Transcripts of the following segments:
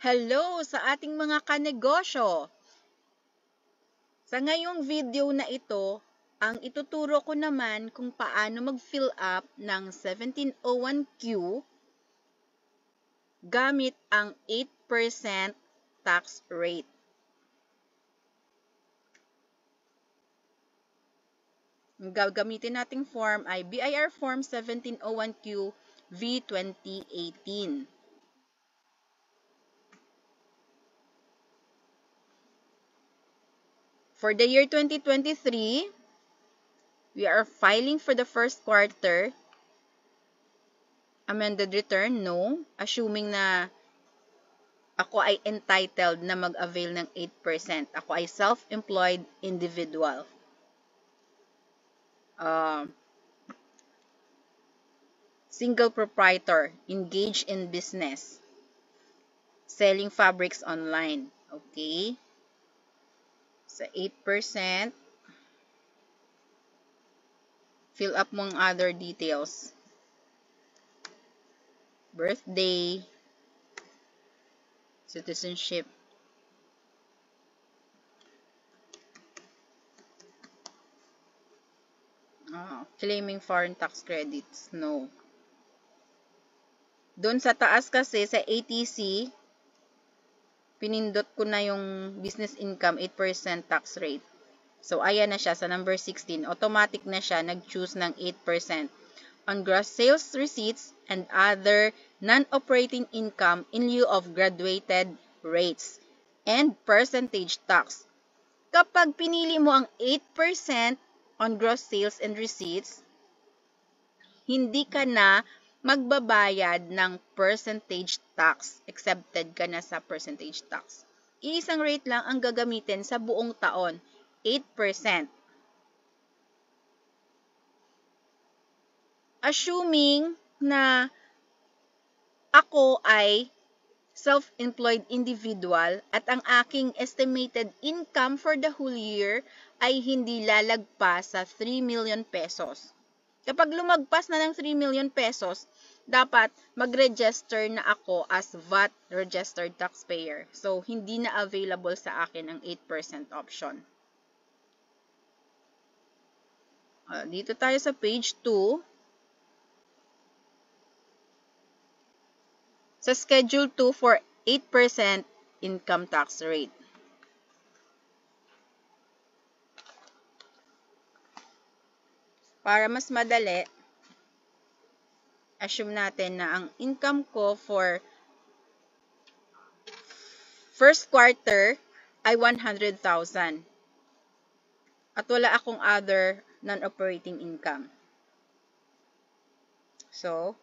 Hello sa ating mga kanegosyo! Sa ngayong video na ito, ang ituturo ko naman kung paano mag-fill up ng 1701Q gamit ang 8% tax rate. Ang gagamitin nating form ay BIR Form 1701Q V 2018. For the year 2023, we are filing for the first quarter. Amended return, no. Assuming na ako ay entitled na mag-avail ng 8%. Ako ay self-employed individual. Single proprietor, engaged in business. Selling fabrics online. Okay. Sa 8%, fill up mong other details. Birthday, citizenship, claiming foreign tax credits, no. Doon sa taas kasi, sa ATC, pinindot ko na yung business income, 8% tax rate. So, ayan na siya sa number 16. Automatic na siya, nag-choose ng 8% on gross sales receipts and other non-operating income in lieu of graduated rates and percentage tax. Kapag pinili mo ang 8% on gross sales and receipts, hindi ka na magbabayad ng percentage tax. Exempted ka na sa percentage tax. Iisang rate lang ang gagamitin sa buong taon, 8%. Assuming na ako ay self-employed individual at ang aking estimated income for the whole year ay hindi lalagpas sa 3 million pesos. Kapag lumagpas na ng 3 million pesos, dapat mag-register na ako as VAT registered taxpayer. So, hindi na available sa akin ang 8% option. Dito tayo sa page 2. Sa Schedule 2 for 8% income tax rate. Para mas madali, assume natin na ang income ko for first quarter ay 100,000. At wala akong other non-operating income. So,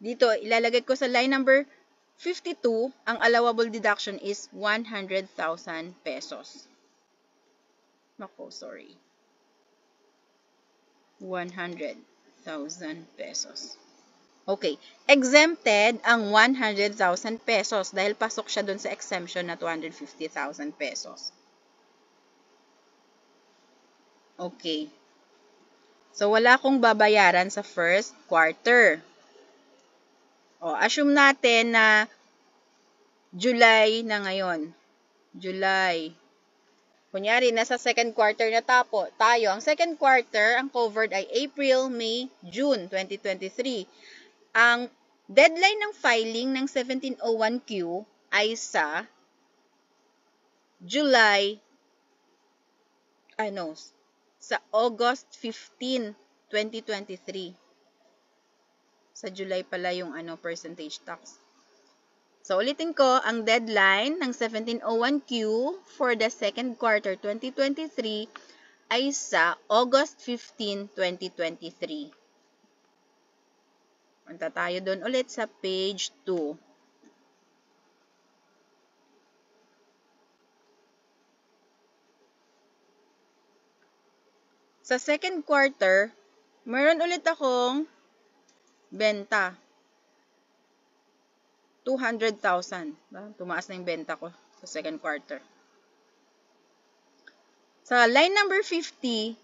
dito, ilalagay ko sa line number 52, ang allowable deduction is 100,000 pesos. Nako, sorry. 100,000 pesos. Okay. Exempted ang 100,000 pesos dahil pasok siya dun sa exemption na 250,000 pesos. Okay. So, wala akong babayaran sa first quarter. Assume natin na July na ngayon. July. Kunyari, nasa second quarter na tayo. Ang second quarter, ang covered ay April, May, June 2023. Ang deadline ng filing ng 1701Q ay sa sa August 15, 2023. Sa July pala yung percentage tax. So, ulitin ko, ang deadline ng 1701Q for the second quarter 2023 ay sa August 15, 2023. Punta tayo doon ulit sa page 2. Sa second quarter, meron ulit akong benta. 200,000. Tumaas na yung benta ko sa second quarter. Sa line number 50,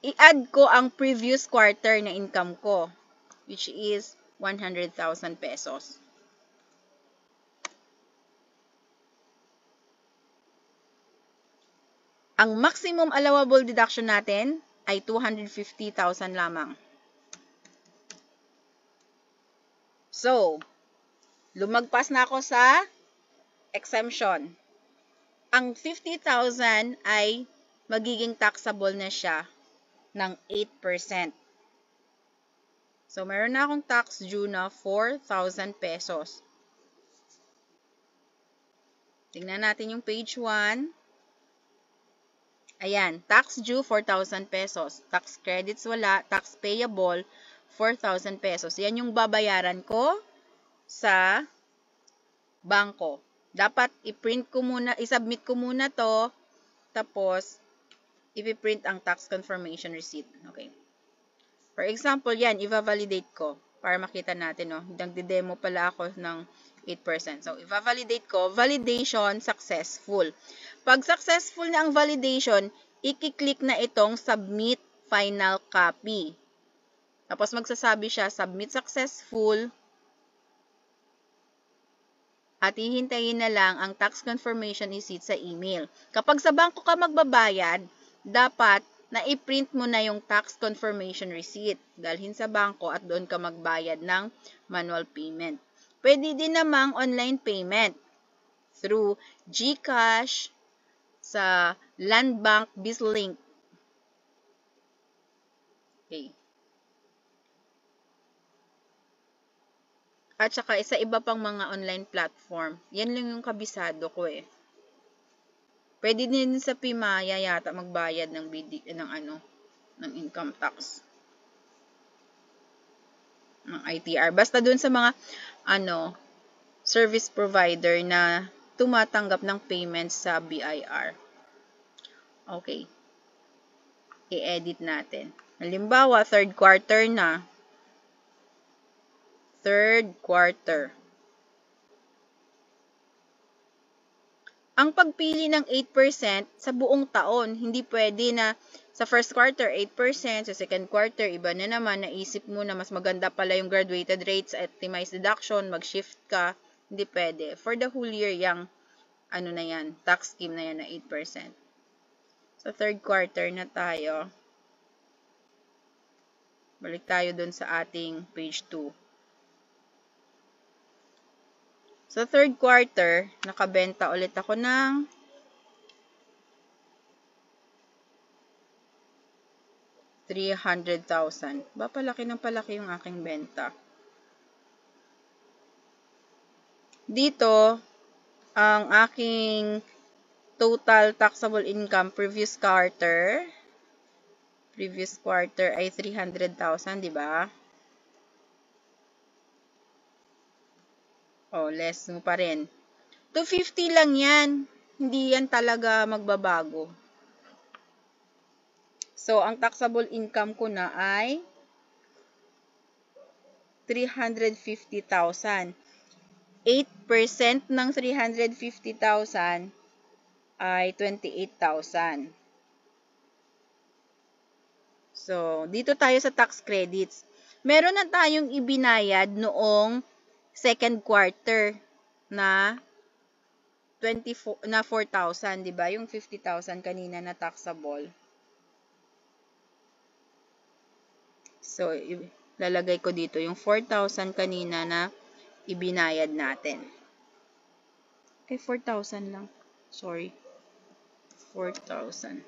i-add ko ang previous quarter na income ko, which is 100,000 pesos. Ang maximum allowable deduction natin ay 250,000 lamang. So, lumagpas na ako sa exemption. Ang 50,000 ay magiging taxable na siya ng 8%. So, meron na akong tax due na 4,000 pesos. Tingnan natin yung page 1. Ayan, tax due 4,000 pesos. Tax credits wala, tax payable 4,000 pesos. Yan yung babayaran ko sa bangko. Dapat i-print ko muna, i-submit ko muna to, tapos i-print ang tax confirmation receipt. Okay. For example, yan, i-validate ko para makita natin, no. Nagde-demo pala ako ng 8%. So, i-validate ko, validation successful. Pag successful na ang validation, i-click na itong submit final copy. Tapos magsasabi siya, submit successful. At hihintayin na lang ang tax confirmation receipt sa email. Kapag sa bangko ka magbabayad, dapat na i-print mo na yung tax confirmation receipt. Dalhin sa bangko at doon ka magbayad ng manual payment. Pwede din namang online payment through GCash, sa Land Bank BizLink. Okay. At saka sa iba pang mga online platform. Yan lang yung kabisado ko eh. Pwede din sa Pimaya yata magbayad ng ng income tax. Ng ITR. Basta dun sa mga service provider na tumatanggap ng payments sa BIR. Okay. I-edit natin. Halimbawa, third quarter na. Third quarter. Ang pagpili ng 8% sa buong taon, hindi pwede na sa first quarter 8%, sa second quarter iba na naman, naisip mo na mas maganda pala yung graduated rates, optimized deduction, mag-shift ka, hindi pwede. For the whole year, yung na yan, tax scheme na yan na 8%. So, third quarter na tayo. Balik tayo dun sa ating page 2. So, third quarter, nakabenta ulit ako ng 300,000. Ba, palaki ng palaki yung aking benta. Dito, ang aking total taxable income previous quarter ay 300,000, di ba? Oh, less mo pa rin. 250 lang yan. Hindi yan talaga magbabago. So, ang taxable income ko na ay 350,000. 8% ng 350,000 ay 28,000. So, dito tayo sa tax credits. Meron na tayong ibinayad noong second quarter na 4,000, 'di ba? Yung 50,000 kanina na taxable. So, lalagay ko dito yung 4,000 kanina na ibinayad natin. Okay, 4,000 lang. Sorry. 4,000.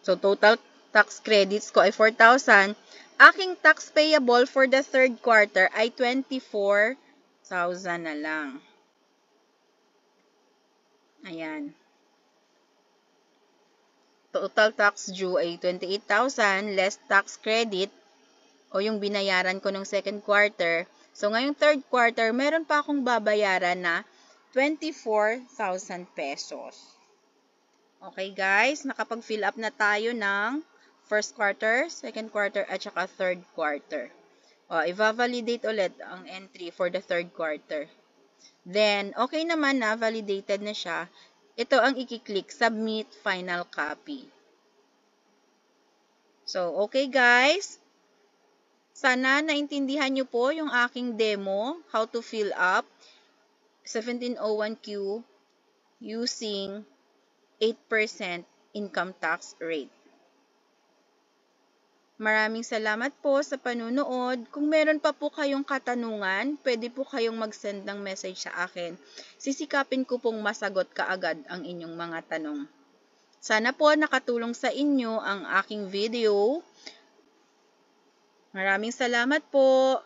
So, total tax credits ko ay 4,000. Aking tax payable for the third quarter ay 24,000 na lang. Ayan. Total tax due ay 28,000 less tax credit o yung binayaran ko nung second quarter. So, ngayong third quarter, meron pa akong babayaran na 24,000 pesos. Okay guys, nakapag-fill up na tayo ng first quarter, second quarter, at saka third quarter. O, i-validate ulit ang entry for the third quarter. Then, okay naman na, validated na siya. Ito ang i-click, submit final copy. So, okay guys. Sana naintindihan nyo po yung aking demo, how to fill up 1701Q using 8% income tax rate. Maraming salamat po sa panunood. Kung meron pa po kayong katanungan, pwede po kayong mag-send ng message sa akin. Sisikapin ko pong masagot kaagad ang inyong mga tanong. Sana po nakatulong sa inyo ang aking video. Maraming salamat po.